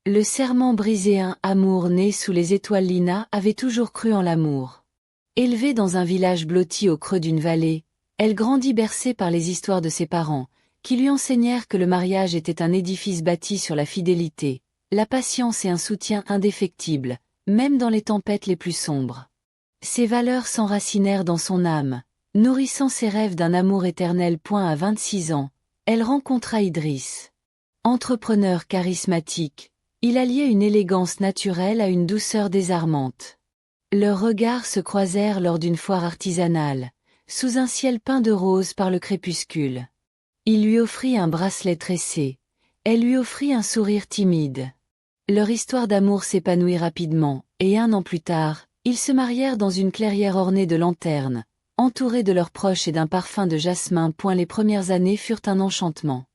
Le serment brisé, un amour né sous les étoiles. Lina avait toujours cru en l'amour. Élevée dans un village blotti au creux d'une vallée, elle grandit bercée par les histoires de ses parents, qui lui enseignèrent que le mariage était un édifice bâti sur la fidélité, la patience et un soutien indéfectible, même dans les tempêtes les plus sombres. Ces valeurs s'enracinèrent dans son âme, nourrissant ses rêves d'un amour éternel. À 26 ans, elle rencontra Idriss. Entrepreneur charismatique, il alliait une élégance naturelle à une douceur désarmante. Leurs regards se croisèrent lors d'une foire artisanale, sous un ciel peint de rose par le crépuscule. Il lui offrit un bracelet tressé, elle lui offrit un sourire timide. Leur histoire d'amour s'épanouit rapidement, et 1 an plus tard, ils se marièrent dans une clairière ornée de lanternes, entourés de leurs proches et d'un parfum de jasmin. Les premières années furent un enchantement.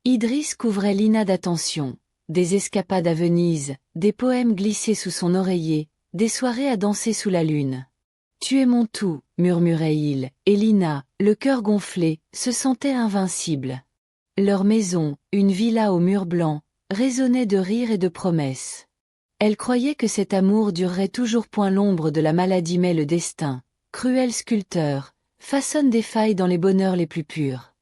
Idriss couvrait Lina d'attention, des escapades à Venise, des poèmes glissés sous son oreiller, des soirées à danser sous la lune. « Tu es mon tout », murmurait-il, et Lina, le cœur gonflé, se sentait invincible. Leur maison, une villa aux murs blancs, résonnait de rires et de promesses. Elle croyait que cet amour durerait toujours. L'ombre de la maladie, mais le destin, cruel sculpteur, façonne des failles dans les bonheurs les plus purs.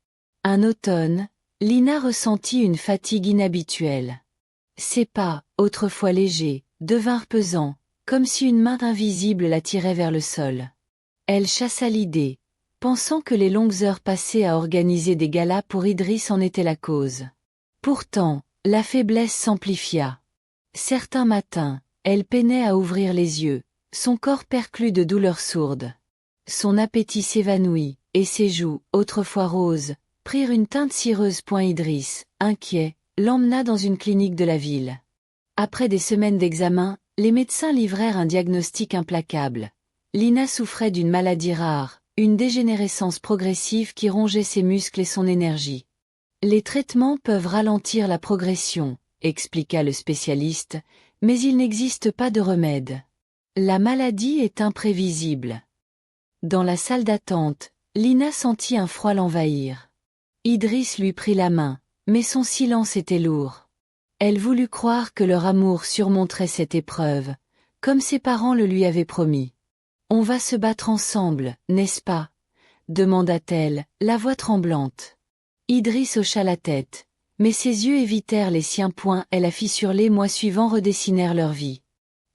Un automne, Lina ressentit une fatigue inhabituelle. Ses pas, autrefois légers, devinrent pesants, comme si une main invisible la tirait vers le sol. Elle chassa l'idée, pensant que les longues heures passées à organiser des galas pour Idriss en étaient la cause. Pourtant, la faiblesse s'amplifia. Certains matins, elle peinait à ouvrir les yeux, son corps perclus de douleurs sourdes. Son appétit s'évanouit, et ses joues, autrefois roses, prirent une teinte cireuse. Idriss, inquiet, l'emmena dans une clinique de la ville. Après des semaines d'examen, les médecins livrèrent un diagnostic implacable. Lina souffrait d'une maladie rare, une dégénérescence progressive qui rongeait ses muscles et son énergie. Les traitements peuvent ralentir la progression, expliqua le spécialiste, mais il n'existe pas de remède. La maladie est imprévisible. Dans la salle d'attente, Lina sentit un froid l'envahir. Idriss lui prit la main, mais son silence était lourd. Elle voulut croire que leur amour surmonterait cette épreuve, comme ses parents le lui avaient promis. « On va se battre ensemble, n'est-ce pas ?» demanda-t-elle, la voix tremblante. Idriss hocha la tête, mais ses yeux évitèrent les siens. Et la fissure. Les mois suivants redessinèrent leur vie.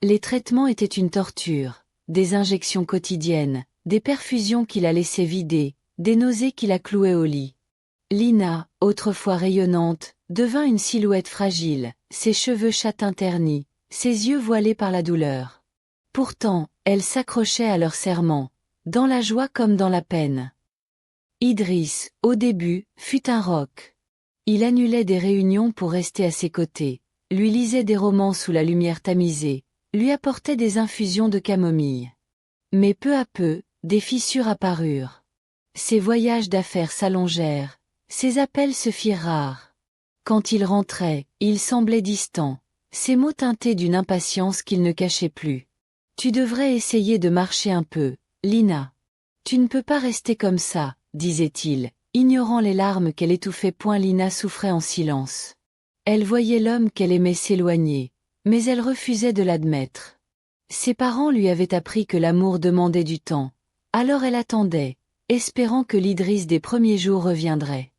Les traitements étaient une torture, des injections quotidiennes, des perfusions qui la laissaient vider, des nausées qui la clouaient au lit. Lina, autrefois rayonnante, devint une silhouette fragile, ses cheveux châtains ternis, ses yeux voilés par la douleur. Pourtant, elle s'accrochait à leur serment, dans la joie comme dans la peine. Idriss, au début, fut un roc. Il annulait des réunions pour rester à ses côtés, lui lisait des romans sous la lumière tamisée, lui apportait des infusions de camomille. Mais peu à peu, des fissures apparurent. Ses voyages d'affaires s'allongèrent, ses appels se firent rares. Quand il rentrait, il semblait distant, ses mots teintés d'une impatience qu'il ne cachait plus. « Tu devrais essayer de marcher un peu, Lina. Tu ne peux pas rester comme ça, » disait-il, ignorant les larmes qu'elle étouffait. Lina souffrait en silence. Elle voyait l'homme qu'elle aimait s'éloigner, mais elle refusait de l'admettre. Ses parents lui avaient appris que l'amour demandait du temps, alors elle attendait, espérant que l'Idriss des premiers jours reviendrait.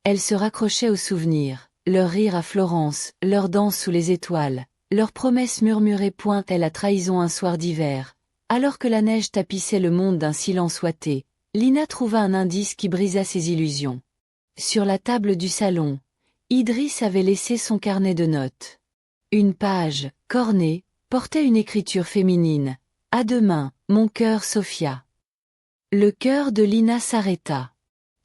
Elle se raccrochait aux souvenirs, leur rire à Florence, leur danse sous les étoiles, leurs promesses murmurées. La trahison un soir d'hiver, alors que la neige tapissait le monde d'un silence ouaté, Lina trouva un indice qui brisa ses illusions. Sur la table du salon, Idriss avait laissé son carnet de notes. Une page, cornée, portait une écriture féminine. « À demain, mon cœur, Sophia. » Le cœur de Lina s'arrêta.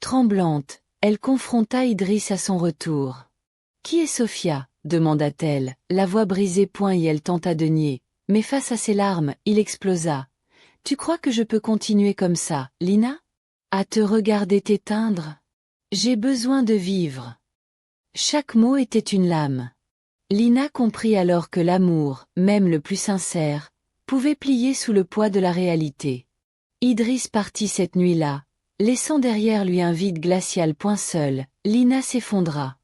Tremblante, elle confronta Idriss à son retour. « Qui est Sophia ?» demanda-t-elle, la voix brisée. Et elle tenta de nier, mais face à ses larmes, il explosa. « Tu crois que je peux continuer comme ça, Lina? À te regarder t'éteindre? J'ai besoin de vivre. » Chaque mot était une lame. Lina comprit alors que l'amour, même le plus sincère, pouvait plier sous le poids de la réalité. Idriss partit cette nuit-là, laissant derrière lui un vide glacial. Seule, Lina s'effondra.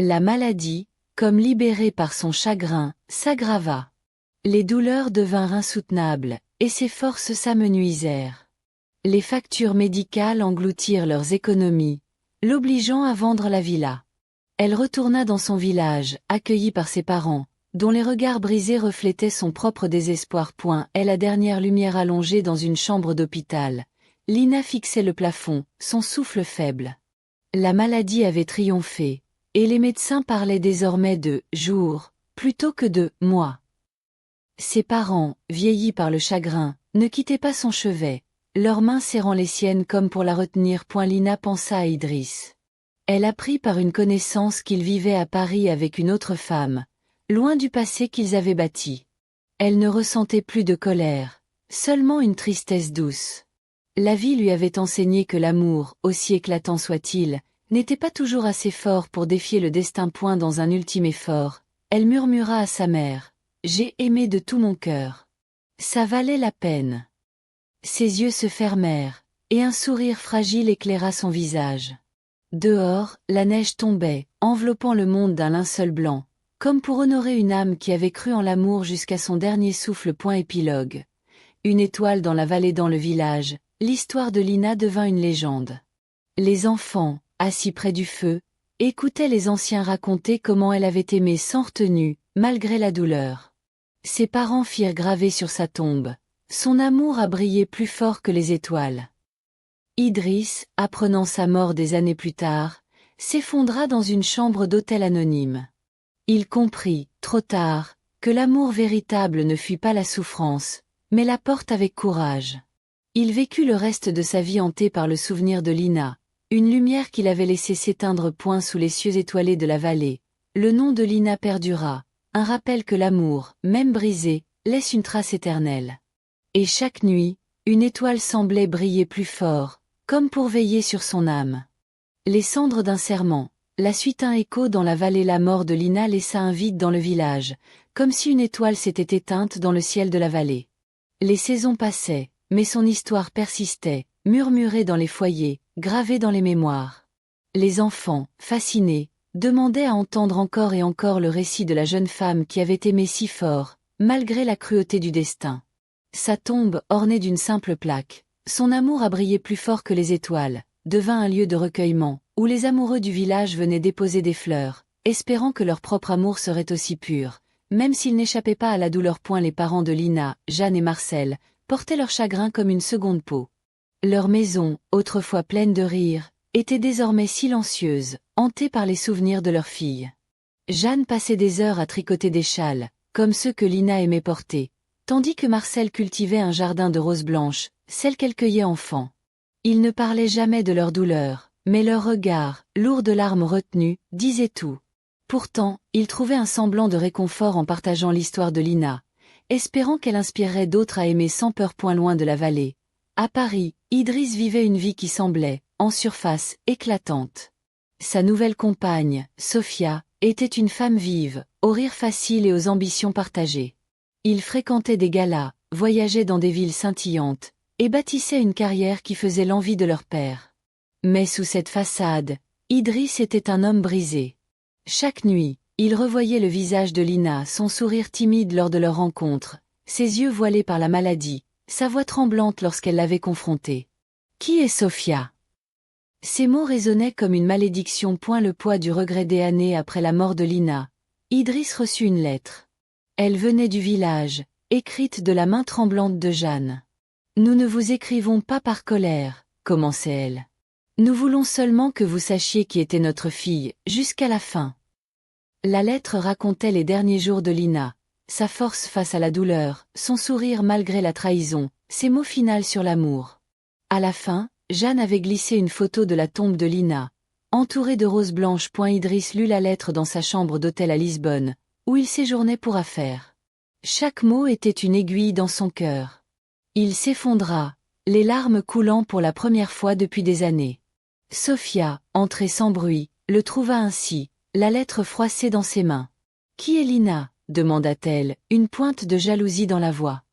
La maladie, comme libéré par son chagrin, s'aggrava. Les douleurs devinrent insoutenables, et ses forces s'amenuisèrent. Les factures médicales engloutirent leurs économies, l'obligeant à vendre la villa. Elle retourna dans son village, accueillie par ses parents, dont les regards brisés reflétaient son propre désespoir. Et la dernière lumière allongée dans une chambre d'hôpital. Lina fixait le plafond, son souffle faible. La maladie avait triomphé, et les médecins parlaient désormais de « jours » plutôt que de « mois ». Ses parents, vieillis par le chagrin, ne quittaient pas son chevet, leurs mains serrant les siennes comme pour la retenir. Lina pensa à Idriss. Elle apprit par une connaissance qu'il vivait à Paris avec une autre femme, loin du passé qu'ils avaient bâti. Elle ne ressentait plus de colère, seulement une tristesse douce. La vie lui avait enseigné que l'amour, aussi éclatant soit-il, n'était pas toujours assez fort pour défier le destin. Dans un ultime effort, elle murmura à sa mère, « J'ai aimé de tout mon cœur. Ça valait la peine. » Ses yeux se fermèrent, et un sourire fragile éclaira son visage. Dehors, la neige tombait, enveloppant le monde d'un linceul blanc, comme pour honorer une âme qui avait cru en l'amour jusqu'à son dernier souffle. Épilogue. Une étoile dans la vallée. Dans le village, l'histoire de Lina devint une légende. Les enfants, assis près du feu, écoutaient les anciens raconter comment elle avait aimé sans retenue, malgré la douleur. Ses parents firent graver sur sa tombe, « Son amour a brillé plus fort que les étoiles ». Idriss, apprenant sa mort des années plus tard, s'effondra dans une chambre d'hôtel anonyme. Il comprit, trop tard, que l'amour véritable ne fuit pas la souffrance, mais la porte avec courage. Il vécut le reste de sa vie hanté par le souvenir de Lina, une lumière qu'il avait laissé s'éteindre. Sous les cieux étoilés de la vallée, le nom de Lina perdura, un rappel que l'amour, même brisé, laisse une trace éternelle. Et chaque nuit, une étoile semblait briller plus fort, comme pour veiller sur son âme. Les cendres d'un serment, la suite. Un écho dans la vallée. La mort de Lina laissa un vide dans le village, comme si une étoile s'était éteinte dans le ciel de la vallée. Les saisons passaient, mais son histoire persistait, murmurée dans les foyers, gravée dans les mémoires. Les enfants, fascinés, demandaient à entendre encore et encore le récit de la jeune femme qui avait aimé si fort, malgré la cruauté du destin. Sa tombe, ornée d'une simple plaque, « Son amour a brillé plus fort que les étoiles », devint un lieu de recueillement, où les amoureux du village venaient déposer des fleurs, espérant que leur propre amour serait aussi pur, même s'il n'échappait pas à la douleur. Les parents de Lina, Jeanne et Marcel, portaient leur chagrin comme une seconde peau. Leur maison, autrefois pleine de rires, était désormais silencieuse, hantée par les souvenirs de leur fille. Jeanne passait des heures à tricoter des châles, comme ceux que Lina aimait porter, tandis que Marcel cultivait un jardin de roses blanches, celles qu'elle cueillait enfant. Ils ne parlaient jamais de leur douleur, mais leur regard, lourd de larmes retenues, disait tout. Pourtant, ils trouvaient un semblant de réconfort en partageant l'histoire de Lina, espérant qu'elle inspirerait d'autres à aimer sans peur. Loin de la vallée. À Paris, Idriss vivait une vie qui semblait, en surface, éclatante. Sa nouvelle compagne, Sophia, était une femme vive, aux rires faciles et aux ambitions partagées. Il fréquentait des galas, voyageait dans des villes scintillantes, et bâtissait une carrière qui faisait l'envie de leur père. Mais sous cette façade, Idriss était un homme brisé. Chaque nuit, il revoyait le visage de Lina, son sourire timide lors de leur rencontre, ses yeux voilés par la maladie, sa voix tremblante lorsqu'elle l'avait confronté. « Qui est Sophia ?» Ces mots résonnaient comme une malédiction. Le poids du regret des années après la mort de Lina. Idriss reçut une lettre. Elle venait du village, écrite de la main tremblante de Jeanne. « Nous ne vous écrivons pas par colère, » commençait-elle. « Nous voulons seulement que vous sachiez qui était notre fille, jusqu'à la fin. » La lettre racontait les derniers jours de Lina, sa force face à la douleur, son sourire malgré la trahison, ses mots finals sur l'amour. À la fin, Jeanne avait glissé une photo de la tombe de Lina, entourée de roses blanches. Idriss lut la lettre dans sa chambre d'hôtel à Lisbonne, où il séjournait pour affaires. Chaque mot était une aiguille dans son cœur. Il s'effondra, les larmes coulant pour la première fois depuis des années. Sophia, entrée sans bruit, le trouva ainsi, la lettre froissée dans ses mains. « Qui est Lina ?» demanda-t-elle, une pointe de jalousie dans la voix.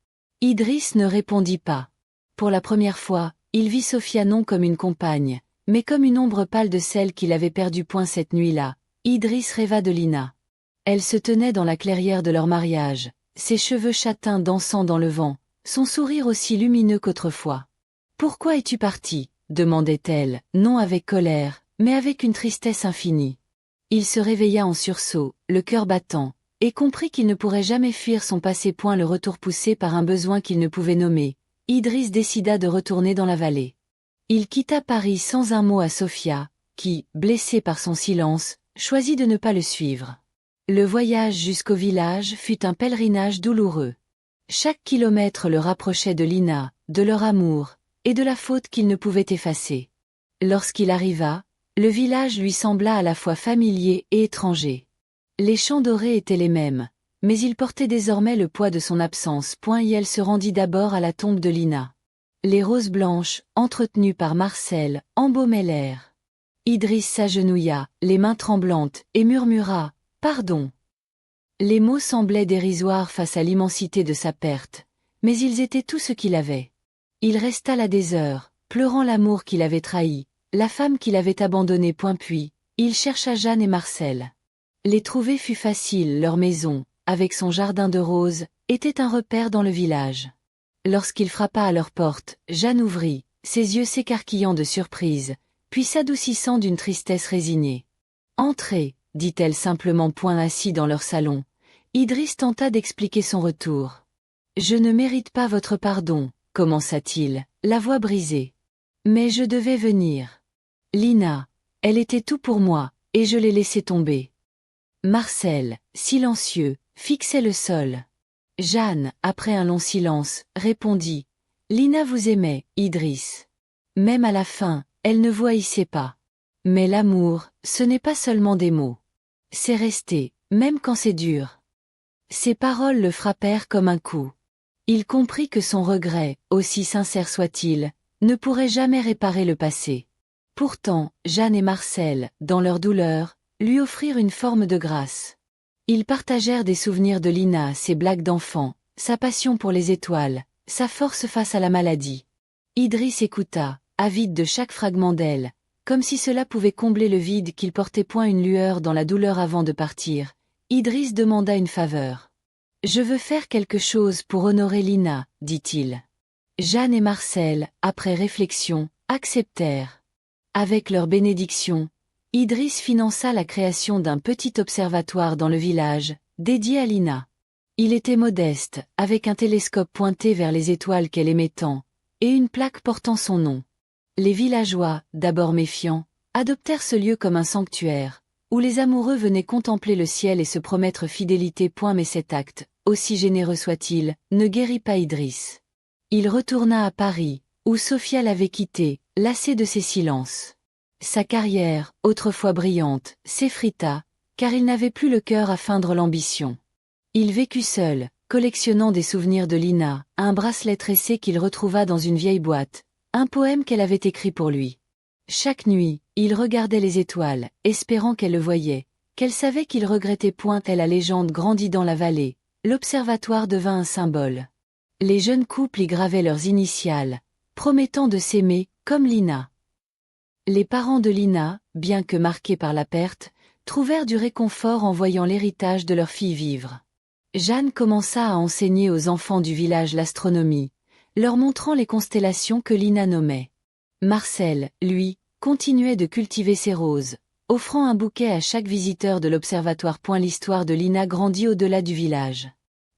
Idriss ne répondit pas. Pour la première fois, il vit Sophia non comme une compagne, mais comme une ombre pâle de celle qu'il avait perdue. Cette nuit-là, Idriss rêva de Lina. Elle se tenait dans la clairière de leur mariage, ses cheveux châtains dansant dans le vent, son sourire aussi lumineux qu'autrefois. « Pourquoi es-tu parti ?» demandait-elle, non avec colère, mais avec une tristesse infinie. Il se réveilla en sursaut, le cœur battant, et comprit qu'il ne pourrait jamais fuir son passé. Point le retour poussé par un besoin qu'il ne pouvait nommer, Idriss décida de retourner dans la vallée. Il quitta Paris sans un mot à Sophia, qui, blessée par son silence, choisit de ne pas le suivre. Le voyage jusqu'au village fut un pèlerinage douloureux. Chaque kilomètre le rapprochait de Lina, de leur amour, et de la faute qu'il ne pouvait effacer. Lorsqu'il arriva, le village lui sembla à la fois familier et étranger. Les champs dorés étaient les mêmes, mais il portait désormais le poids de son absence. Et elle se rendit d'abord à la tombe de Lina. Les roses blanches, entretenues par Marcel, embaumaient l'air. Idriss s'agenouilla, les mains tremblantes, et murmura « Pardon ». Les mots semblaient dérisoires face à l'immensité de sa perte, mais ils étaient tout ce qu'il avait. Il resta là des heures, pleurant l'amour qu'il avait trahi, la femme qu'il avait abandonnée. Puis, il chercha Jeanne et Marcel. Les trouver fut facile. Leur maison, avec son jardin de roses, était un repère dans le village. Lorsqu'il frappa à leur porte, Jeanne ouvrit, ses yeux s'écarquillant de surprise, puis s'adoucissant d'une tristesse résignée. « Entrez », dit-elle simplement. Assis dans leur salon, Idriss tenta d'expliquer son retour. « Je ne mérite pas votre pardon », commença-t-il, la voix brisée. « Mais je devais venir. Lina, elle était tout pour moi, et je l'ai laissée tomber. » Marcel, silencieux, fixait le sol. Jeanne, après un long silence, répondit « Lina vous aimait, Idriss. Même à la fin, elle ne vous haïssait pas. Mais l'amour, ce n'est pas seulement des mots. C'est resté, même quand c'est dur. » Ces paroles le frappèrent comme un coup. Il comprit que son regret, aussi sincère soit-il, ne pourrait jamais réparer le passé. Pourtant, Jeanne et Marcel, dans leur douleur, lui offrirent une forme de grâce. Ils partagèrent des souvenirs de Lina, ses blagues d'enfant, sa passion pour les étoiles, sa force face à la maladie. Idriss écouta, avide de chaque fragment d'elle, comme si cela pouvait combler le vide qu'il portait. Une lueur dans la douleur avant de partir, Idriss demanda une faveur. « Je veux faire quelque chose pour honorer Lina, » dit-il. Jeanne et Marcel, après réflexion, acceptèrent. Avec leur bénédiction, Idriss finança la création d'un petit observatoire dans le village, dédié à Lina. Il était modeste, avec un télescope pointé vers les étoiles qu'elle aimait tant, et une plaque portant son nom. Les villageois, d'abord méfiants, adoptèrent ce lieu comme un sanctuaire, où les amoureux venaient contempler le ciel et se promettre fidélité. Mais cet acte, aussi généreux soit-il, ne guérit pas Idriss. Il retourna à Paris, où Sophia l'avait quitté, lassée de ses silences. Sa carrière, autrefois brillante, s'effrita, car il n'avait plus le cœur à feindre l'ambition. Il vécut seul, collectionnant des souvenirs de Lina, un bracelet tressé qu'il retrouva dans une vieille boîte, un poème qu'elle avait écrit pour lui. Chaque nuit, il regardait les étoiles, espérant qu'elle le voyait, qu'elle savait qu'il regrettait. Et la légende grandit dans la vallée, l'observatoire devint un symbole. Les jeunes couples y gravaient leurs initiales, promettant de s'aimer, comme Lina. Les parents de Lina, bien que marqués par la perte, trouvèrent du réconfort en voyant l'héritage de leur fille vivre. Jeanne commença à enseigner aux enfants du village l'astronomie, leur montrant les constellations que Lina nommait. Marcel, lui, continuait de cultiver ses roses, offrant un bouquet à chaque visiteur de l'observatoire. L'histoire de Lina grandit au-delà du village.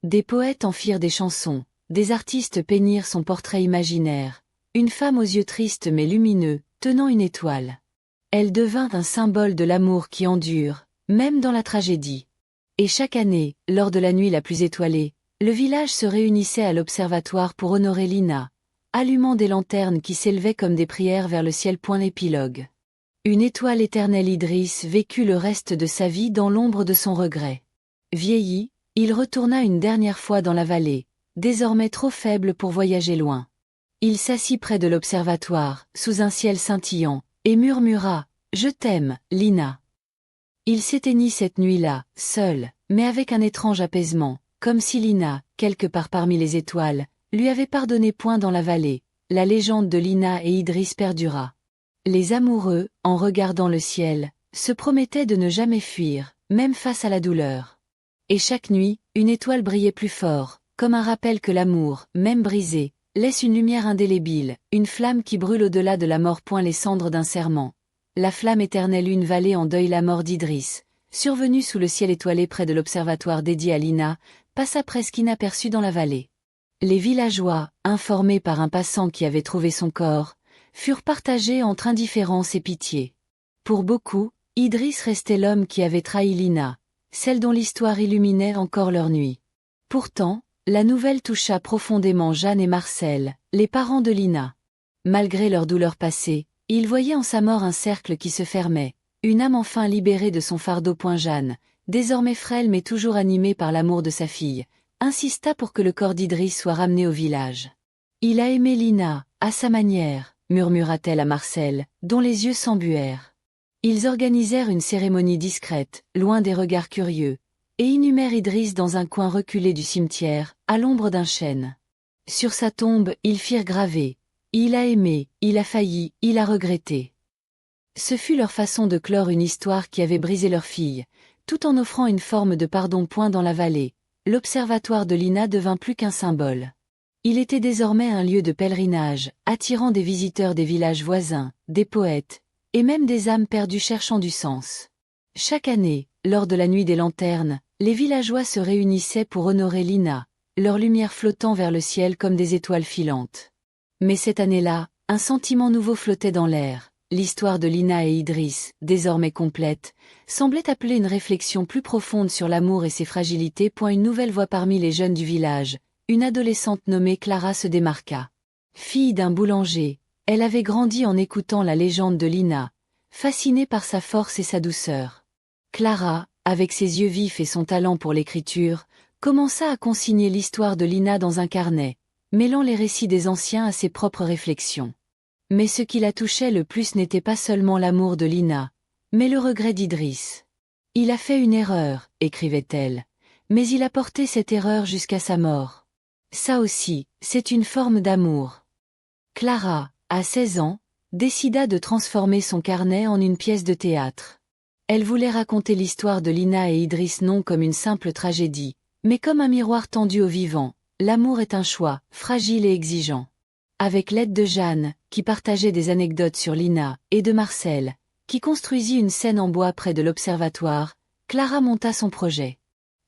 Des poètes en firent des chansons, des artistes peignirent son portrait imaginaire, une femme aux yeux tristes mais lumineux, tenant une étoile. Elle devint un symbole de l'amour qui endure, même dans la tragédie. Et chaque année, lors de la nuit la plus étoilée, le village se réunissait à l'observatoire pour honorer Lina, allumant des lanternes qui s'élevaient comme des prières vers le ciel. Épilogue. Une étoile éternelle. Idriss vécut le reste de sa vie dans l'ombre de son regret. Vieilli, il retourna une dernière fois dans la vallée, désormais trop faible pour voyager loin. Il s'assit près de l'observatoire, sous un ciel scintillant, et murmura « Je t'aime, Lina ». Il s'éteignit cette nuit-là, seul, mais avec un étrange apaisement, comme si Lina, quelque part parmi les étoiles, lui avait pardonné. Dans la vallée, la légende de Lina et Idriss perdura. Les amoureux, en regardant le ciel, se promettaient de ne jamais fuir, même face à la douleur. Et chaque nuit, une étoile brillait plus fort, comme un rappel que l'amour, même brisé, laisse une lumière indélébile, une flamme qui brûle au-delà de la mort. Point les cendres d'un serment. La flamme éternelle. Une vallée en deuil. La mort d'Idriss, survenue sous le ciel étoilé près de l'observatoire dédié à Lina, passa presque inaperçue dans la vallée. Les villageois, informés par un passant qui avait trouvé son corps, furent partagés entre indifférence et pitié. Pour beaucoup, Idriss restait l'homme qui avait trahi Lina, celle dont l'histoire illuminait encore leur nuit. Pourtant, la nouvelle toucha profondément Jeanne et Marcel, les parents de Lina. Malgré leur douleur passée, ils voyaient en sa mort un cercle qui se fermait, une âme enfin libérée de son fardeau. Jeanne, désormais frêle mais toujours animée par l'amour de sa fille, insista pour que le corps d'Idriss soit ramené au village. Il a aimé Lina, à sa manière, murmura-t-elle à Marcel, dont les yeux s'embuèrent. Ils organisèrent une cérémonie discrète, loin des regards curieux, et inhumèrent Idriss dans un coin reculé du cimetière, à l'ombre d'un chêne. Sur sa tombe, ils firent graver « Il a aimé, il a failli, il a regretté ». Ce fut leur façon de clore une histoire qui avait brisé leur fille, tout en offrant une forme de pardon. Dans la vallée, l'observatoire de Lina devint plus qu'un symbole. Il était désormais un lieu de pèlerinage, attirant des visiteurs des villages voisins, des poètes, et même des âmes perdues cherchant du sens. Chaque année, lors de la nuit des lanternes, les villageois se réunissaient pour honorer Lina, leur lumière flottant vers le ciel comme des étoiles filantes. Mais cette année-là, un sentiment nouveau flottait dans l'air. L'histoire de Lina et Idriss, désormais complète, semblait appeler une réflexion plus profonde sur l'amour et ses fragilités. Une nouvelle voix parmi les jeunes du village, une adolescente nommée Clara se démarqua. Fille d'un boulanger, elle avait grandi en écoutant la légende de Lina, fascinée par sa force et sa douceur. Clara, avec ses yeux vifs et son talent pour l'écriture, commença à consigner l'histoire de Lina dans un carnet, mêlant les récits des anciens à ses propres réflexions. Mais ce qui la touchait le plus n'était pas seulement l'amour de Lina, mais le regret d'Idriss. Il a fait une erreur, écrivait-elle, mais il a porté cette erreur jusqu'à sa mort. Ça aussi, c'est une forme d'amour. Clara, à 16 ans, décida de transformer son carnet en une pièce de théâtre. Elle voulait raconter l'histoire de Lina et Idriss non comme une simple tragédie, mais comme un miroir tendu au vivant. L'amour est un choix, fragile et exigeant. Avec l'aide de Jeanne, qui partageait des anecdotes sur Lina, et de Marcel, qui construisit une scène en bois près de l'observatoire, Clara monta son projet.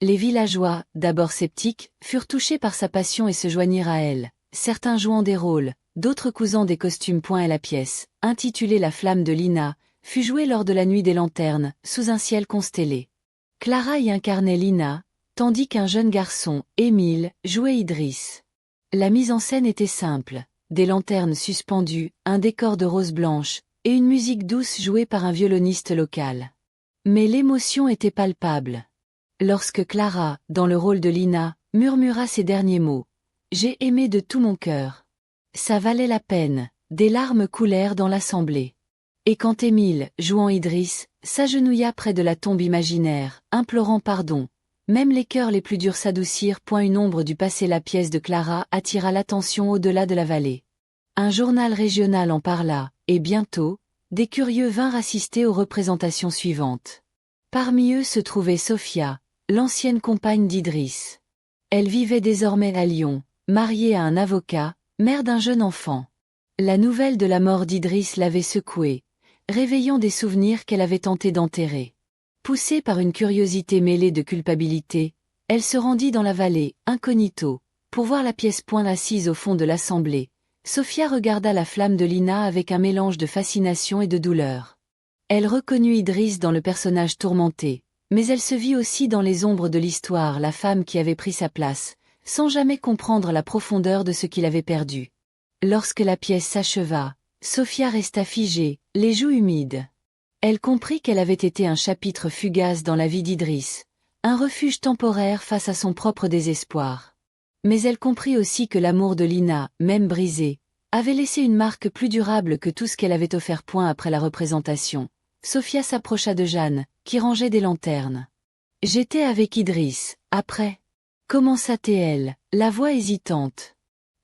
Les villageois, d'abord sceptiques, furent touchés par sa passion et se joignirent à elle, certains jouant des rôles, d'autres cousant des costumes. Et la pièce, intitulée La flamme de Lina, fut jouée lors de la nuit des lanternes, sous un ciel constellé. Clara y incarnait Lina, tandis qu'un jeune garçon, Émile, jouait Idriss. La mise en scène était simple. Des lanternes suspendues, un décor de roses blanches, et une musique douce jouée par un violoniste local. Mais l'émotion était palpable. Lorsque Clara, dans le rôle de Lina, murmura ces derniers mots. « J'ai aimé de tout mon cœur. » Ça valait la peine, des larmes coulèrent dans l'assemblée. Et quand Émile, jouant Idriss, s'agenouilla près de la tombe imaginaire, implorant pardon, même les cœurs les plus durs s'adoucirent. Une ombre du passé. La pièce de Clara attira l'attention au-delà de la vallée. Un journal régional en parla, et bientôt, des curieux vinrent assister aux représentations suivantes. Parmi eux se trouvait Sophia, l'ancienne compagne d'Idriss. Elle vivait désormais à Lyon, mariée à un avocat, mère d'un jeune enfant. La nouvelle de la mort d'Idriss l'avait secouée, réveillant des souvenirs qu'elle avait tenté d'enterrer. Poussée par une curiosité mêlée de culpabilité, elle se rendit dans la vallée, incognito, pour voir la pièce. Assise au fond de l'assemblée, Sophia regarda la flamme de Lina avec un mélange de fascination et de douleur. Elle reconnut Idriss dans le personnage tourmenté, mais elle se vit aussi dans les ombres de l'histoire, la femme qui avait pris sa place, sans jamais comprendre la profondeur de ce qu'il avait perdu. Lorsque la pièce s'acheva, Sophia resta figée, les joues humides. Elle comprit qu'elle avait été un chapitre fugace dans la vie d'Idriss, un refuge temporaire face à son propre désespoir. Mais elle comprit aussi que l'amour de Lina, même brisé, avait laissé une marque plus durable que tout ce qu'elle avait offert. Après la représentation, Sophia s'approcha de Jeanne, qui rangeait des lanternes. « J'étais avec Idriss, après. » commença-t-elle, la voix hésitante.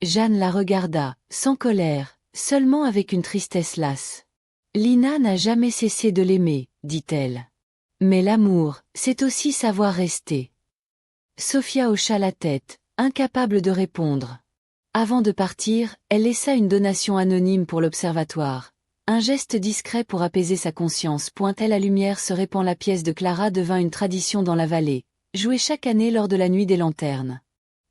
Jeanne la regarda, sans colère, seulement avec une tristesse lasse. Lina n'a jamais cessé de l'aimer, dit-elle. Mais l'amour, c'est aussi savoir rester. Sophia hocha la tête, incapable de répondre. Avant de partir, elle laissa une donation anonyme pour l'observatoire. Un geste discret pour apaiser sa conscience. Telle la lumière se répand. La pièce de Clara devint une tradition dans la vallée, jouée chaque année lors de la nuit des lanternes.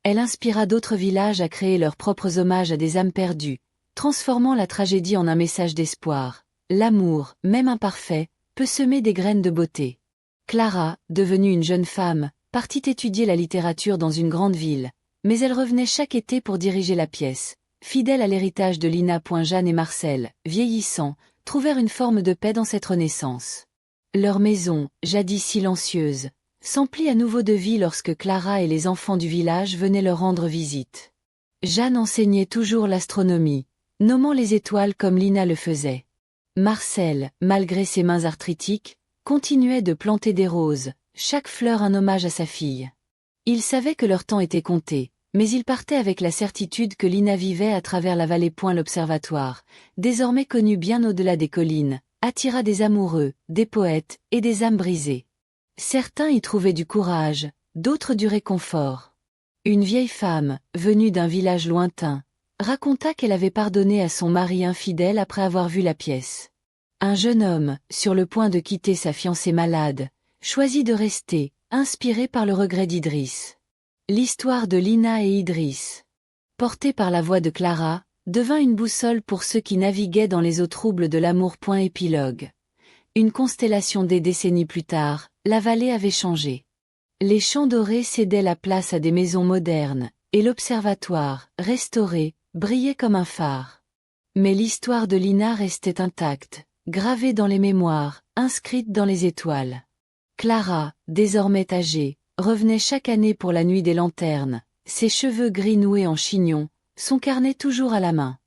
Elle inspira d'autres villages à créer leurs propres hommages à des âmes perdues, transformant la tragédie en un message d'espoir. L'amour, même imparfait, peut semer des graines de beauté. Clara, devenue une jeune femme, partit étudier la littérature dans une grande ville, mais elle revenait chaque été pour diriger la pièce. Fidèle à l'héritage de Lina. Jeanne et Marcel, vieillissants, trouvèrent une forme de paix dans cette renaissance. Leur maison, jadis silencieuse, s'emplit à nouveau de vie lorsque Clara et les enfants du village venaient leur rendre visite. Jeanne enseignait toujours l'astronomie, nommant les étoiles comme Lina le faisait. Marcel, malgré ses mains arthritiques, continuait de planter des roses, chaque fleur un hommage à sa fille. Il savait que leur temps était compté, mais il partait avec la certitude que Lina vivait à travers la vallée. L'observatoire, désormais connu bien au-delà des collines, attira des amoureux, des poètes et des âmes brisées. Certains y trouvaient du courage, d'autres du réconfort. Une vieille femme, venue d'un village lointain, raconta qu'elle avait pardonné à son mari infidèle après avoir vu la pièce. Un jeune homme, sur le point de quitter sa fiancée malade, choisit de rester, inspiré par le regret d'Idriss. L'histoire de Lina et Idriss, portée par la voix de Clara, devint une boussole pour ceux qui naviguaient dans les eaux troubles de l'amour. Épilogue. Une constellation des décennies plus tard, la vallée avait changé. Les champs dorés cédaient la place à des maisons modernes, et l'observatoire, restauré, brillait comme un phare. Mais l'histoire de Lina restait intacte, gravée dans les mémoires, inscrite dans les étoiles. Clara, désormais âgée, revenait chaque année pour la nuit des lanternes, ses cheveux gris noués en chignon, son carnet toujours à la main.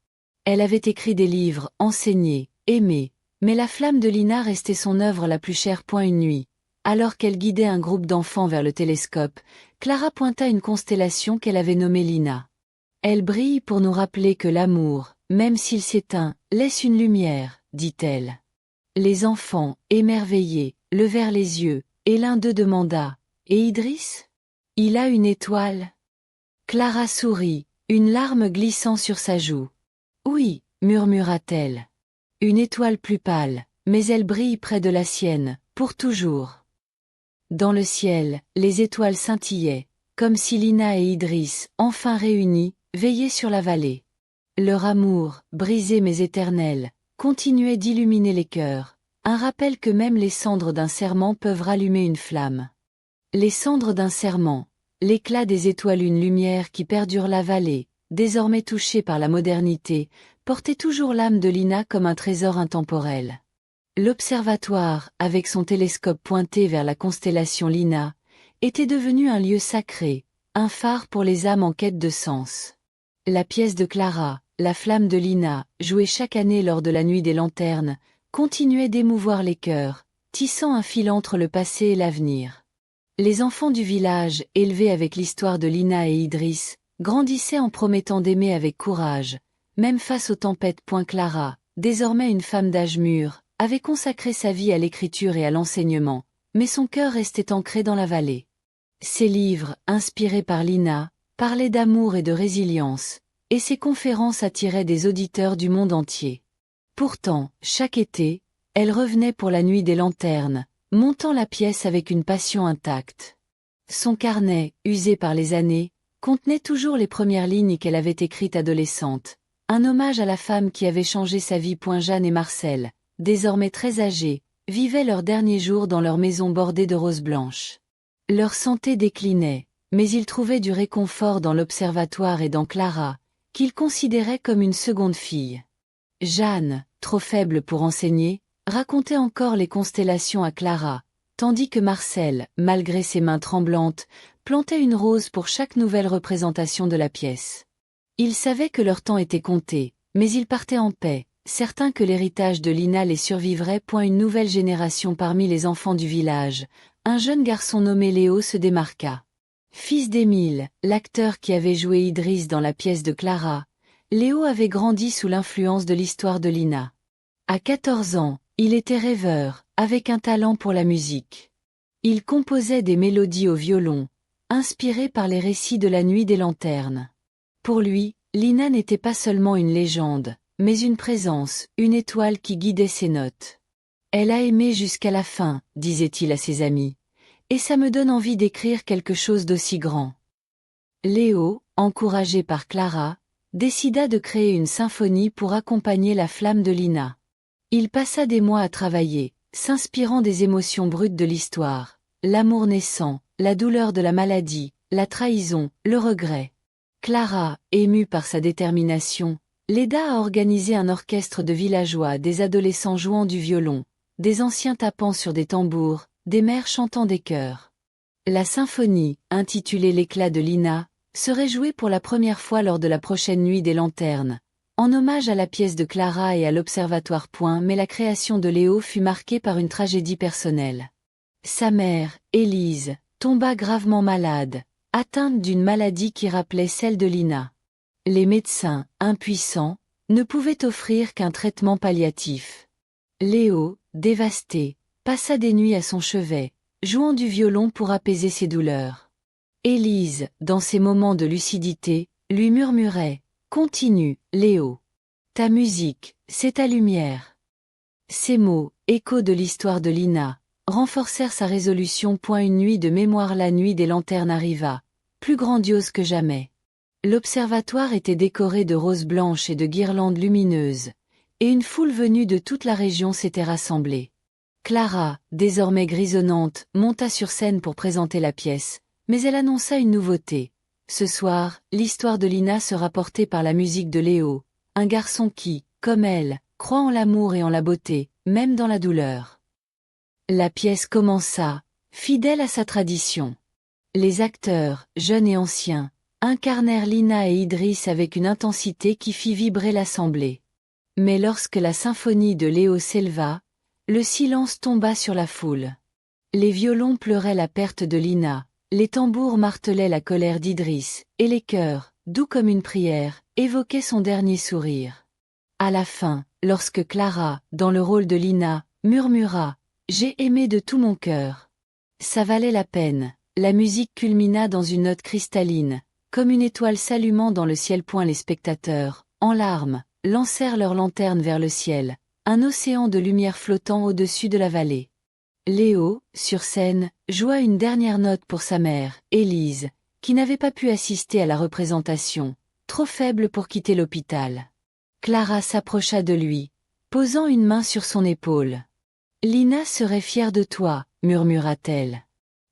Elle avait écrit des livres, enseigné, aimé, mais la flamme de Lina restait son œuvre la plus chère. Une nuit, alors qu'elle guidait un groupe d'enfants vers le télescope, Clara pointa une constellation qu'elle avait nommée Lina. Elle brille pour nous rappeler que l'amour, même s'il s'éteint, laisse une lumière, dit-elle. Les enfants, émerveillés, levèrent les yeux, et l'un d'eux demanda: Et Idriss? Il a une étoile? Clara sourit, une larme glissant sur sa joue. Oui, murmura-t-elle. Une étoile plus pâle, mais elle brille près de la sienne, pour toujours. Dans le ciel, les étoiles scintillaient, comme si Lina et Idriss, enfin réunis, veillaient sur la vallée. Leur amour, brisé mais éternel, continuait d'illuminer les cœurs, un rappel que même les cendres d'un serment peuvent rallumer une flamme. Les cendres d'un serment, l'éclat des étoiles, une lumière qui perdure. La vallée, désormais touchée par la modernité, portait toujours l'âme de Lina comme un trésor intemporel. L'observatoire, avec son télescope pointé vers la constellation Lina, était devenu un lieu sacré, un phare pour les âmes en quête de sens. La pièce de Clara, la flamme de Lina, jouée chaque année lors de la nuit des lanternes, continuait d'émouvoir les cœurs, tissant un fil entre le passé et l'avenir. Les enfants du village, élevés avec l'histoire de Lina et Idriss, grandissaient en promettant d'aimer avec courage, même face aux tempêtes. Clara, désormais une femme d'âge mûr, avait consacré sa vie à l'écriture et à l'enseignement, mais son cœur restait ancré dans la vallée. Ses livres, inspirés par Lina, parlaient d'amour et de résilience, et ses conférences attiraient des auditeurs du monde entier. Pourtant, chaque été, elle revenait pour la nuit des lanternes, montant la pièce avec une passion intacte. Son carnet, usé par les années, contenait toujours les premières lignes qu'elle avait écrites adolescente, un hommage à la femme qui avait changé sa vie. Jeanne et Marcel, désormais très âgés, vivaient leurs derniers jours dans leur maison bordée de roses blanches. Leur santé déclinait, mais ils trouvaient du réconfort dans l'observatoire et dans Clara, qu'ils considéraient comme une seconde fille. Jeanne, trop faible pour enseigner, racontait encore les constellations à Clara, tandis que Marcel, malgré ses mains tremblantes, plantait une rose pour chaque nouvelle représentation de la pièce. Ils savaient que leur temps était compté, mais ils partaient en paix, certains que l'héritage de Lina les survivrait. Une nouvelle génération parmi les enfants du village, un jeune garçon nommé Léo se démarqua. Fils d'Émile, l'acteur qui avait joué Idriss dans la pièce de Clara, Léo avait grandi sous l'influence de l'histoire de Lina. À 14 ans, il était rêveur, avec un talent pour la musique. Il composait des mélodies au violon, inspiré par les récits de la nuit des lanternes. Pour lui, Lina n'était pas seulement une légende, mais une présence, une étoile qui guidait ses notes. Elle a aimé jusqu'à la fin, disait-il à ses amis. Et ça me donne envie d'écrire quelque chose d'aussi grand. Léo, encouragé par Clara, décida de créer une symphonie pour accompagner la flamme de Lina. Il passa des mois à travailler, s'inspirant des émotions brutes de l'histoire, l'amour naissant, la douleur de la maladie, la trahison, le regret. Clara, émue par sa détermination, l'aida à organiser un orchestre de villageois, des adolescents jouant du violon, des anciens tapant sur des tambours, des mères chantant des chœurs. La symphonie, intitulée L'éclat de Lina, serait jouée pour la première fois lors de la prochaine nuit des lanternes, en hommage à la pièce de Clara et à l'Observatoire. Mais la création de Léo fut marquée par une tragédie personnelle. Sa mère, Élise, tomba gravement malade, atteinte d'une maladie qui rappelait celle de Lina. Les médecins, impuissants, ne pouvaient offrir qu'un traitement palliatif. Léo, dévasté, passa des nuits à son chevet, jouant du violon pour apaiser ses douleurs. Élise, dans ses moments de lucidité, lui murmurait « Continue, Léo. Ta musique, c'est ta lumière. » Ces mots, échos de l'histoire de Lina, renforcèrent sa résolution. Une nuit de mémoire, la nuit des lanternes arriva, plus grandiose que jamais. L'observatoire était décoré de roses blanches et de guirlandes lumineuses, et une foule venue de toute la région s'était rassemblée. Clara, désormais grisonnante, monta sur scène pour présenter la pièce, mais elle annonça une nouveauté. Ce soir, l'histoire de Lina sera portée par la musique de Léo, un garçon qui, comme elle, croit en l'amour et en la beauté, même dans la douleur. La pièce commença, fidèle à sa tradition. Les acteurs, jeunes et anciens, incarnèrent Lina et Idriss avec une intensité qui fit vibrer l'assemblée. Mais lorsque la symphonie de Léo s'éleva, le silence tomba sur la foule. Les violons pleuraient la perte de Lina, les tambours martelaient la colère d'Idriss, et les chœurs, doux comme une prière, évoquaient son dernier sourire. À la fin, lorsque Clara, dans le rôle de Lina, murmura « J'ai aimé de tout mon cœur », ça valait la peine. La musique culmina dans une note cristalline, comme une étoile s'allumant dans le ciel. Les spectateurs, en larmes, lancèrent leurs lanternes vers le ciel, un océan de lumière flottant au-dessus de la vallée. Léo, sur scène, joua une dernière note pour sa mère, Élise, qui n'avait pas pu assister à la représentation, trop faible pour quitter l'hôpital. Clara s'approcha de lui, posant une main sur son épaule. « Lina serait fière de toi », murmura-t-elle.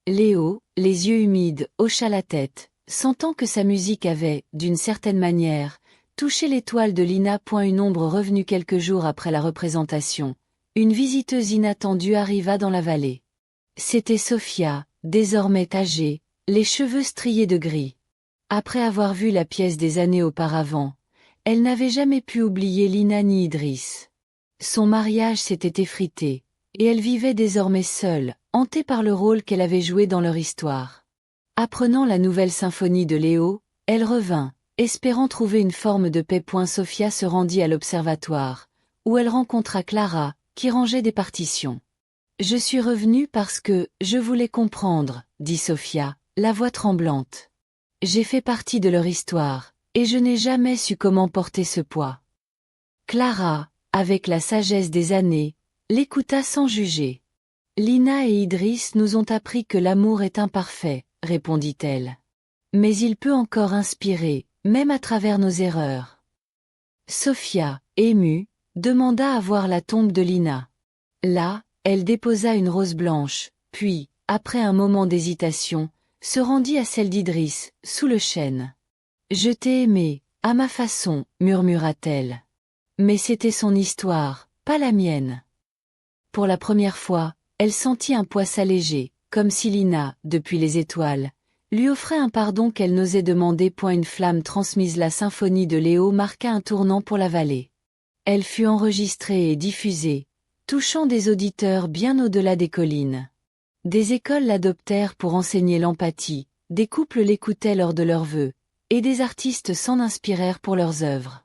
Léo, les yeux humides, hocha la tête, sentant que sa musique avait, d'une certaine manière, touché l'étoile de Lina. Une ombre revenue quelques jours après la représentation. Une visiteuse inattendue arriva dans la vallée. C'était Sophia, désormais âgée, les cheveux striés de gris. Après avoir vu la pièce des années auparavant, elle n'avait jamais pu oublier Lina ni Idriss. Son mariage s'était effrité, et elle vivait désormais seule, hantée par le rôle qu'elle avait joué dans leur histoire. Apprenant la nouvelle symphonie de Léo, elle revint, espérant trouver une forme de paix. Sophia se rendit à l'observatoire, où elle rencontra Clara, qui rangeait des partitions. « Je suis revenue parce que je voulais comprendre, » dit Sophia, la voix tremblante. « J'ai fait partie de leur histoire, et je n'ai jamais su comment porter ce poids. » Clara, avec la sagesse des années, l'écouta sans juger. « Lina et Idriss nous ont appris que l'amour est imparfait, » répondit-elle. « Mais il peut encore inspirer, même à travers nos erreurs. » Sophia, émue, demanda à voir la tombe de Lina. Là, elle déposa une rose blanche, puis, après un moment d'hésitation, se rendit à celle d'Idriss, sous le chêne. « Je t'ai aimé, à ma façon, » murmura-t-elle. Mais c'était son histoire, pas la mienne. Pour la première fois, elle sentit un poids s'alléger, comme si Lina, depuis les étoiles, lui offrait un pardon qu'elle n'osait demander. Une flamme transmise, la symphonie de Léo marqua un tournant pour la vallée. Elle fut enregistrée et diffusée, touchant des auditeurs bien au-delà des collines. Des écoles l'adoptèrent pour enseigner l'empathie, des couples l'écoutaient lors de leurs vœux, et des artistes s'en inspirèrent pour leurs œuvres.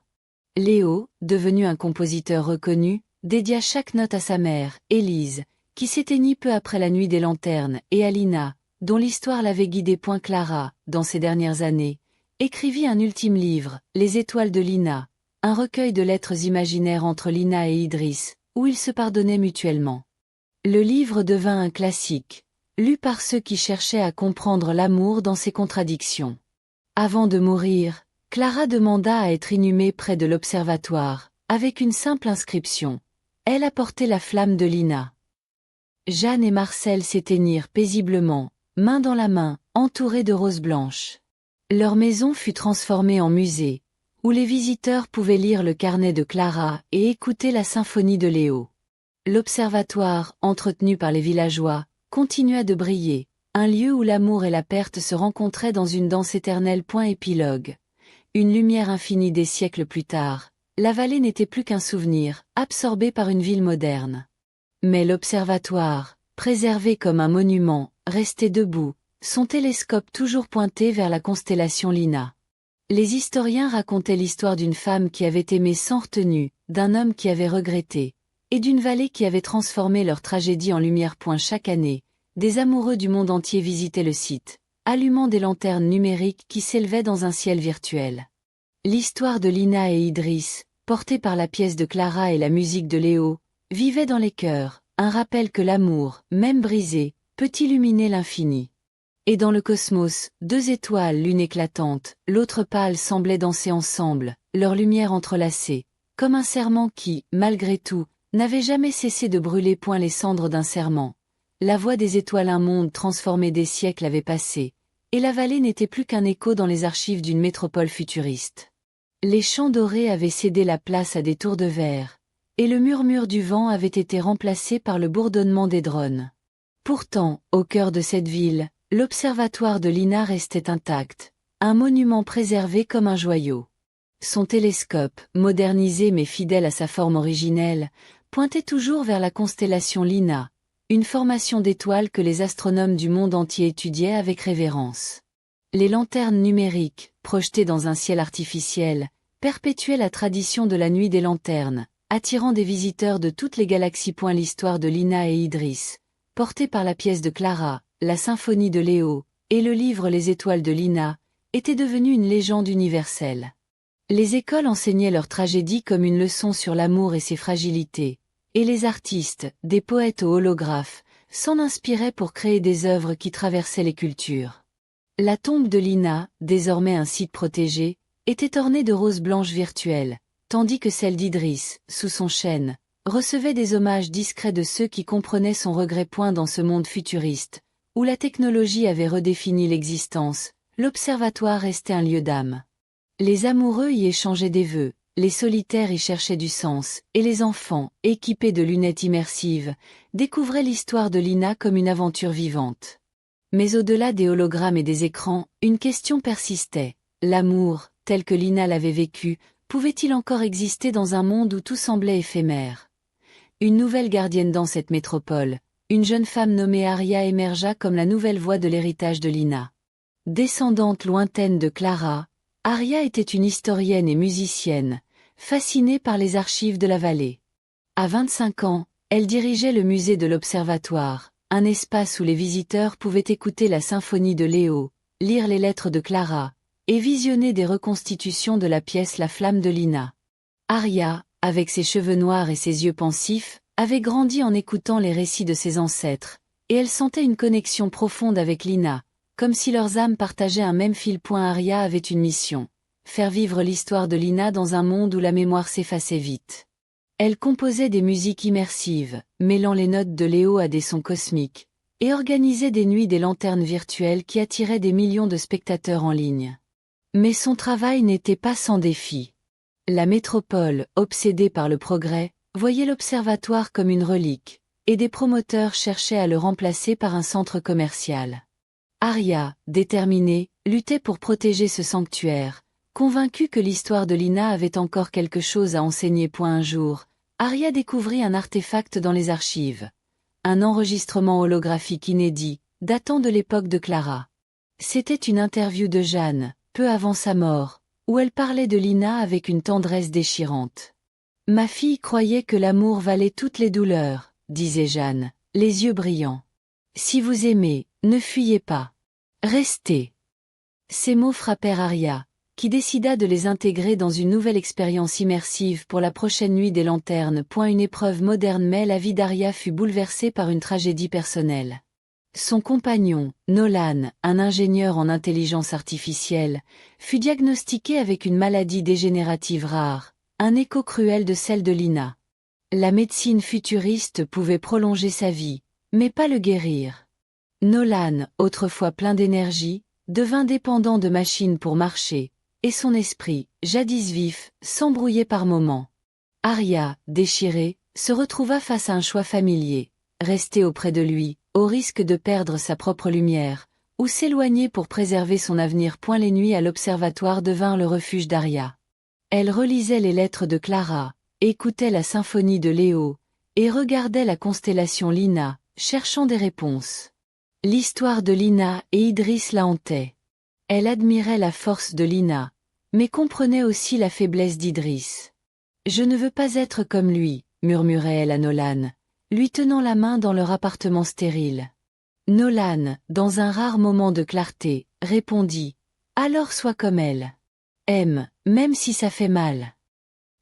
Léo, devenu un compositeur reconnu, dédia chaque note à sa mère, Élise, qui s'éteignit peu après la nuit des lanternes, et à Lina, dont l'histoire l'avait guidée. Clara, dans ces dernières années, écrivit un ultime livre, Les étoiles de Lina, un recueil de lettres imaginaires entre Lina et Idriss, où ils se pardonnaient mutuellement. Le livre devint un classique, lu par ceux qui cherchaient à comprendre l'amour dans ses contradictions. Avant de mourir, Clara demanda à être inhumée près de l'observatoire, avec une simple inscription. Elle a porté la flamme de Lina. Jeanne et Marcel s'éteignirent paisiblement, main dans la main, entourés de roses blanches. Leur maison fut transformée en musée, où les visiteurs pouvaient lire le carnet de Clara et écouter la symphonie de Léo. L'observatoire, entretenu par les villageois, continua de briller, un lieu où l'amour et la perte se rencontraient dans une danse éternelle. Épilogue. Une lumière infinie des siècles plus tard, la vallée n'était plus qu'un souvenir, absorbé par une ville moderne. Mais l'observatoire, préservé comme un monument, restait debout, son télescope toujours pointé vers la constellation Lina. Les historiens racontaient l'histoire d'une femme qui avait aimé sans retenue, d'un homme qui avait regretté, et d'une vallée qui avait transformé leur tragédie en lumière. Chaque année, des amoureux du monde entier visitaient le site, allumant des lanternes numériques qui s'élevaient dans un ciel virtuel. L'histoire de Lina et Idriss, portée par la pièce de Clara et la musique de Léo, vivait dans les cœurs, un rappel que l'amour, même brisé, peut illuminer l'infini. Et dans le cosmos, deux étoiles, l'une éclatante, l'autre pâle, semblaient danser ensemble, leurs lumières entrelacées, comme un serment qui, malgré tout, n'avait jamais cessé de brûler. Les cendres d'un serment. La voix des étoiles, un monde transformé des siècles avait passé, et la vallée n'était plus qu'un écho dans les archives d'une métropole futuriste. Les champs dorés avaient cédé la place à des tours de verre, et le murmure du vent avait été remplacé par le bourdonnement des drones. Pourtant, au cœur de cette ville, l'observatoire de Lina restait intact, un monument préservé comme un joyau. Son télescope, modernisé mais fidèle à sa forme originelle, pointait toujours vers la constellation Lina, une formation d'étoiles que les astronomes du monde entier étudiaient avec révérence. Les lanternes numériques, projetées dans un ciel artificiel, perpétuaient la tradition de la nuit des lanternes, attirant des visiteurs de toutes les galaxies. L'histoire de Lina et Idriss, portée par la pièce de Clara, la symphonie de Léo, et le livre Les étoiles de Lina, était devenue une légende universelle. Les écoles enseignaient leur tragédie comme une leçon sur l'amour et ses fragilités, et les artistes, des poètes aux holographes, s'en inspiraient pour créer des œuvres qui traversaient les cultures. La tombe de Lina, désormais un site protégé, était ornée de roses blanches virtuelles, tandis que celle d'Idriss, sous son chêne, recevait des hommages discrets de ceux qui comprenaient son regret. Dans ce monde futuriste, où la technologie avait redéfini l'existence, l'observatoire restait un lieu d'âme. Les amoureux y échangeaient des vœux, les solitaires y cherchaient du sens, et les enfants, équipés de lunettes immersives, découvraient l'histoire de Lina comme une aventure vivante. Mais au-delà des hologrammes et des écrans, une question persistait. L'amour, tel que Lina l'avait vécu, pouvait-il encore exister dans un monde où tout semblait éphémère? Une nouvelle gardienne dans cette métropole, une jeune femme nommée Aria émergea comme la nouvelle voix de l'héritage de Lina. Descendante lointaine de Clara, Aria était une historienne et musicienne, fascinée par les archives de la vallée. À 25 ans, elle dirigeait le musée de l'Observatoire, un espace où les visiteurs pouvaient écouter la symphonie de Léo, lire les lettres de Clara, et visionner des reconstitutions de la pièce La flamme de Lina. Aria, avec ses cheveux noirs et ses yeux pensifs, avait grandi en écoutant les récits de ses ancêtres, et elle sentait une connexion profonde avec Lina, comme si leurs âmes partageaient un même fil. Aria avait une mission, faire vivre l'histoire de Lina dans un monde où la mémoire s'effaçait vite. Elle composait des musiques immersives, mêlant les notes de Léo à des sons cosmiques, et organisait des nuits des lanternes virtuelles qui attiraient des millions de spectateurs en ligne. Mais son travail n'était pas sans défi. La métropole, obsédée par le progrès, voyait l'observatoire comme une relique, et des promoteurs cherchaient à le remplacer par un centre commercial. Aria, déterminée, luttait pour protéger ce sanctuaire, convaincue que l'histoire de Lina avait encore quelque chose à enseigner. Un jour, Aria découvrit un artefact dans les archives. Un enregistrement holographique inédit, datant de l'époque de Clara. C'était une interview de Jeanne, peu avant sa mort, où elle parlait de Lina avec une tendresse déchirante. « Ma fille croyait que l'amour valait toutes les douleurs, disait Jeanne, les yeux brillants. Si vous aimez, ne fuyez pas. Restez. Ces mots frappèrent Arya, qui décida de les intégrer dans une nouvelle expérience immersive pour la prochaine nuit des lanternes. Une épreuve moderne, mais la vie d'Arya fut bouleversée par une tragédie personnelle. Son compagnon, Nolan, un ingénieur en intelligence artificielle, fut diagnostiqué avec une maladie dégénérative rare, un écho cruel de celle de Lina. La médecine futuriste pouvait prolonger sa vie, mais pas le guérir. Nolan, autrefois plein d'énergie, devint dépendant de machines pour marcher, et son esprit, jadis vif, s'embrouillait par moments. Arya, déchirée, se retrouva face à un choix familier, rester auprès de lui, au risque de perdre sa propre lumière, ou s'éloigner pour préserver son avenir. Les nuits à l'observatoire devinrent le refuge d'Arya. Elle relisait les lettres de Clara, écoutait la symphonie de Léo, et regardait la constellation Lina, cherchant des réponses. L'histoire de Lina et Idriss la hantait. Elle admirait la force de Lina, mais comprenait aussi la faiblesse d'Idriss. « Je ne veux pas être comme lui », murmurait-elle à Nolan, lui tenant la main dans leur appartement stérile. Nolan, dans un rare moment de clarté, répondit « Alors sois comme elle. Aime, même si ça fait mal. »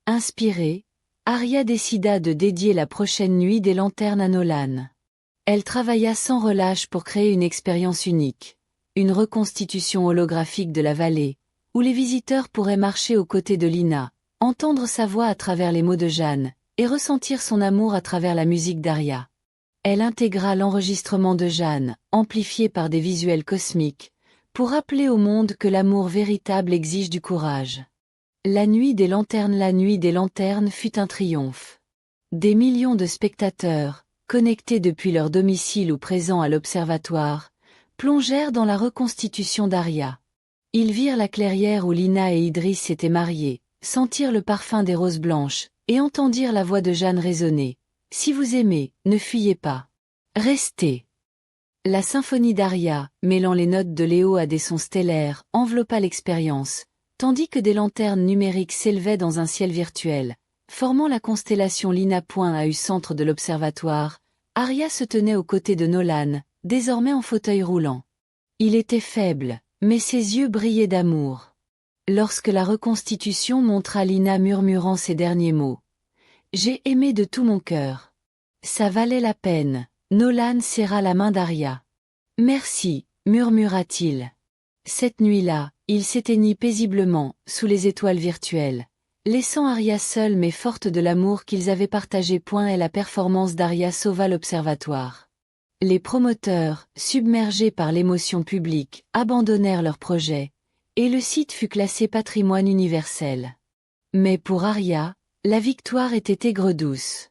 Inspirée, Arya décida de dédier la prochaine nuit des lanternes à Nolan. Elle travailla sans relâche pour créer une expérience unique, une reconstitution holographique de la vallée, où les visiteurs pourraient marcher aux côtés de Lina, entendre sa voix à travers les mots de Jeanne, et ressentir son amour à travers la musique d'Arya. Elle intégra l'enregistrement de Jeanne, amplifié par des visuels cosmiques, pour rappeler au monde que l'amour véritable exige du courage. La nuit des lanternes fut un triomphe. Des millions de spectateurs, connectés depuis leur domicile ou présents à l'observatoire, plongèrent dans la reconstitution d'Arya. Ils virent la clairière où Lina et Idriss s'étaient mariés, sentirent le parfum des roses blanches, et entendirent la voix de Jeanne résonner. « Si vous aimez, ne fuyez pas. Restez. » La symphonie d'Arya, mêlant les notes de Léo à des sons stellaires, enveloppa l'expérience, tandis que des lanternes numériques s'élevaient dans un ciel virtuel, formant la constellation Lina. À centre de l'observatoire, Arya se tenait aux côtés de Nolan, désormais en fauteuil roulant. Il était faible, mais ses yeux brillaient d'amour. Lorsque la reconstitution montra Lina murmurant ces derniers mots. « J'ai aimé de tout mon cœur. » Ça valait la peine. Nolan serra la main d'Arya. « Merci, » murmura-t-il. Cette nuit-là, il s'éteignit paisiblement, sous les étoiles virtuelles, laissant Arya seule mais forte de l'amour qu'ils avaient partagé. Et la performance d'Arya sauva l'observatoire. Les promoteurs, submergés par l'émotion publique, abandonnèrent leur projet, et le site fut classé patrimoine universel. Mais pour Arya, la victoire était aigre-douce.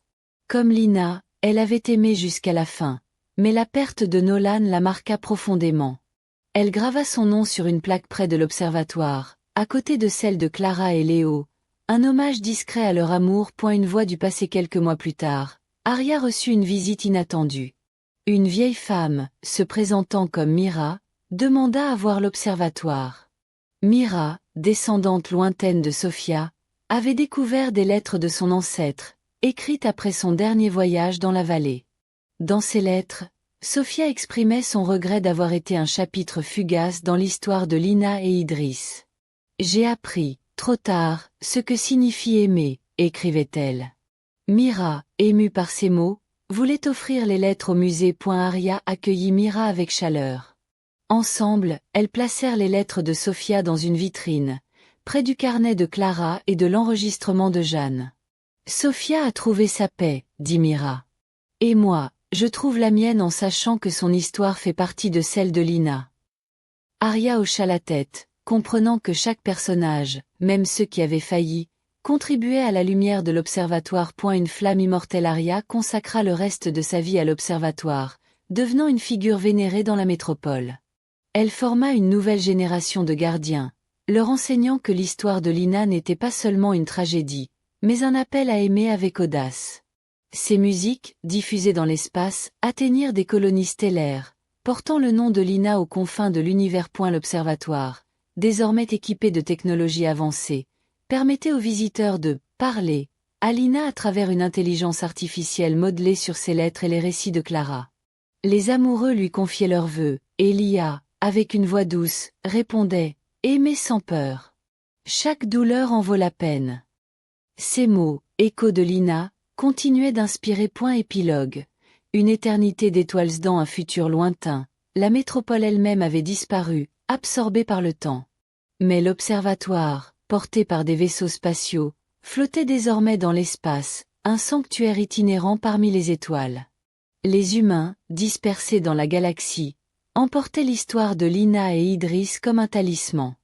Comme Lina, elle avait aimé jusqu'à la fin, mais la perte de Nolan la marqua profondément. Elle grava son nom sur une plaque près de l'observatoire, à côté de celle de Clara et Léo, un hommage discret à leur amour. Une voix du passé. Quelques mois plus tard, Arya reçut une visite inattendue. Une vieille femme, se présentant comme Mira, demanda à voir l'observatoire. Mira, descendante lointaine de Sophia, avait découvert des lettres de son ancêtre, écrites après son dernier voyage dans la vallée. Dans ces lettres, Sophia exprimait son regret d'avoir été un chapitre fugace dans l'histoire de Lina et Idriss. « J'ai appris, trop tard, ce que signifie aimer, » écrivait-elle. Mira, émue par ces mots, voulait offrir les lettres au musée. Arya accueillit Mira avec chaleur. Ensemble, elles placèrent les lettres de Sophia dans une vitrine, près du carnet de Clara et de l'enregistrement de Jeanne. « Sophia a trouvé sa paix, » dit Mira. « Et moi, je trouve la mienne en sachant que son histoire fait partie de celle de Lina. » Arya hocha la tête, comprenant que chaque personnage, même ceux qui avaient failli, contribuait à la lumière de l'observatoire. Une flamme immortelle. Arya consacra le reste de sa vie à l'observatoire, devenant une figure vénérée dans la métropole. Elle forma une nouvelle génération de gardiens, leur enseignant que l'histoire de Lina n'était pas seulement une tragédie, mais un appel à aimer avec audace. Ces musiques, diffusées dans l'espace, atteignirent des colonies stellaires, portant le nom de Lina aux confins de l'univers. L'observatoire, désormais équipé de technologies avancées, permettait aux visiteurs de « parler » à Lina à travers une intelligence artificielle modelée sur ses lettres et les récits de Clara. Les amoureux lui confiaient leurs vœux, et Lia, avec une voix douce, répondait « Aimer sans peur. Chaque douleur en vaut la peine. » Ces mots, échos de Lina, continuaient d'inspirer. Épilogue. Une éternité d'étoiles dans un futur lointain, la métropole elle-même avait disparu, absorbée par le temps. Mais l'observatoire, porté par des vaisseaux spatiaux, flottait désormais dans l'espace, un sanctuaire itinérant parmi les étoiles. Les humains, dispersés dans la galaxie, emportaient l'histoire de Lina et Idris comme un talisman.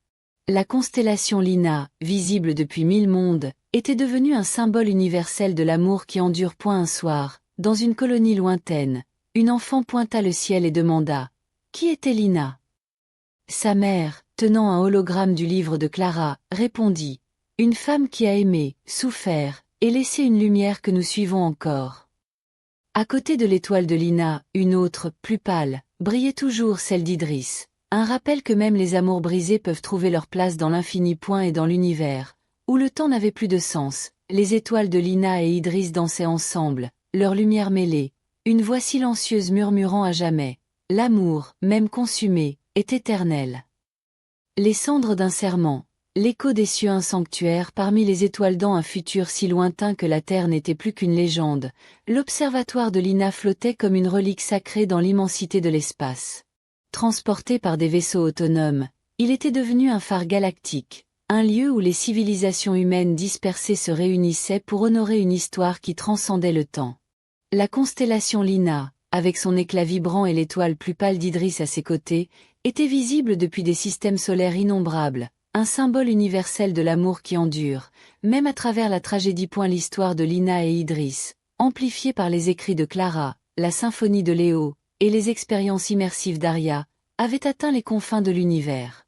La constellation Lina, visible depuis 1000 mondes, était devenue un symbole universel de l'amour qui endure. Un soir, dans une colonie lointaine, une enfant pointa le ciel et demanda « Qui était Lina ?» Sa mère, tenant un hologramme du livre de Clara, répondit « Une femme qui a aimé, souffert, et laissé une lumière que nous suivons encore. » À côté de l'étoile de Lina, une autre, plus pâle, brillait toujours, celle d'Idris. Un rappel que même les amours brisés peuvent trouver leur place dans l'infini. Et dans l'univers, où le temps n'avait plus de sens, les étoiles de Lina et Idris dansaient ensemble, leurs lumières mêlées, une voix silencieuse murmurant à jamais. L'amour, même consumé, est éternel. Les cendres d'un serment, l'écho des cieux, un sanctuaire parmi les étoiles dans un futur si lointain que la Terre n'était plus qu'une légende. L'observatoire de Lina flottait comme une relique sacrée dans l'immensité de l'espace. Transporté par des vaisseaux autonomes, il était devenu un phare galactique, un lieu où les civilisations humaines dispersées se réunissaient pour honorer une histoire qui transcendait le temps. La constellation Lina, avec son éclat vibrant et l'étoile plus pâle d'Idris à ses côtés, était visible depuis des systèmes solaires innombrables, un symbole universel de l'amour qui endure, même à travers la tragédie. L'histoire de Lina et Idris, amplifiée par les écrits de Clara, la symphonie de Léo, et les expériences immersives d'Aria, avait atteint les confins de l'univers.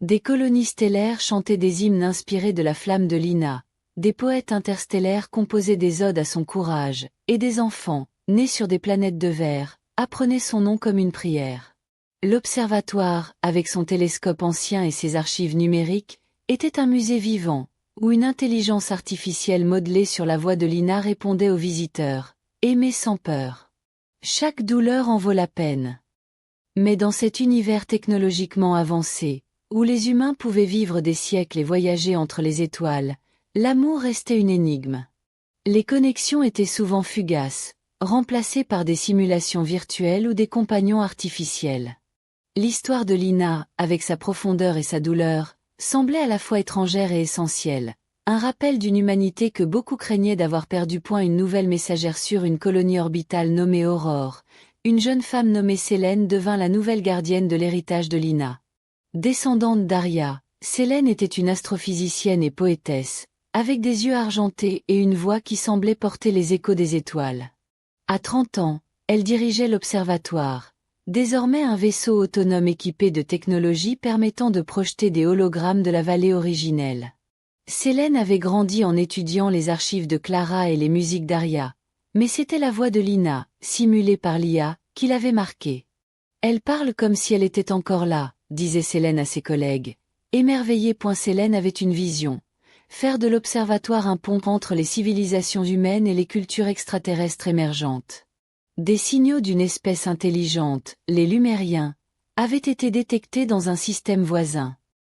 Des colonies stellaires chantaient des hymnes inspirés de la flamme de Lina, des poètes interstellaires composaient des odes à son courage, et des enfants, nés sur des planètes de verre, apprenaient son nom comme une prière. L'observatoire, avec son télescope ancien et ses archives numériques, était un musée vivant, où une intelligence artificielle modelée sur la voix de Lina répondait aux visiteurs, « Aimer sans peur. Chaque douleur en vaut la peine. » Mais dans cet univers technologiquement avancé, où les humains pouvaient vivre des siècles et voyager entre les étoiles, l'amour restait une énigme. Les connexions étaient souvent fugaces, remplacées par des simulations virtuelles ou des compagnons artificiels. L'histoire de Lina, avec sa profondeur et sa douleur, semblait à la fois étrangère et essentielle, un rappel d'une humanité que beaucoup craignaient d'avoir perdu. Une nouvelle messagère sur une colonie orbitale nommée Aurore, une jeune femme nommée Selene devint la nouvelle gardienne de l'héritage de Lina. Descendante d'Aria, Selene était une astrophysicienne et poétesse, avec des yeux argentés et une voix qui semblait porter les échos des étoiles. À 30 ans, elle dirigeait l'observatoire, désormais un vaisseau autonome équipé de technologies permettant de projeter des hologrammes de la vallée originelle. Selene avait grandi en étudiant les archives de Clara et les musiques d'Aria, mais c'était la voix de Lina, simulée par l'IA, qui l'avait marquée. « Elle parle comme si elle était encore là », disait Selene à ses collègues. Émerveillée. Selene avait une vision. Faire de l'observatoire un pont entre les civilisations humaines et les cultures extraterrestres émergentes. Des signaux d'une espèce intelligente, les Lumériens, avaient été détectés dans un système voisin.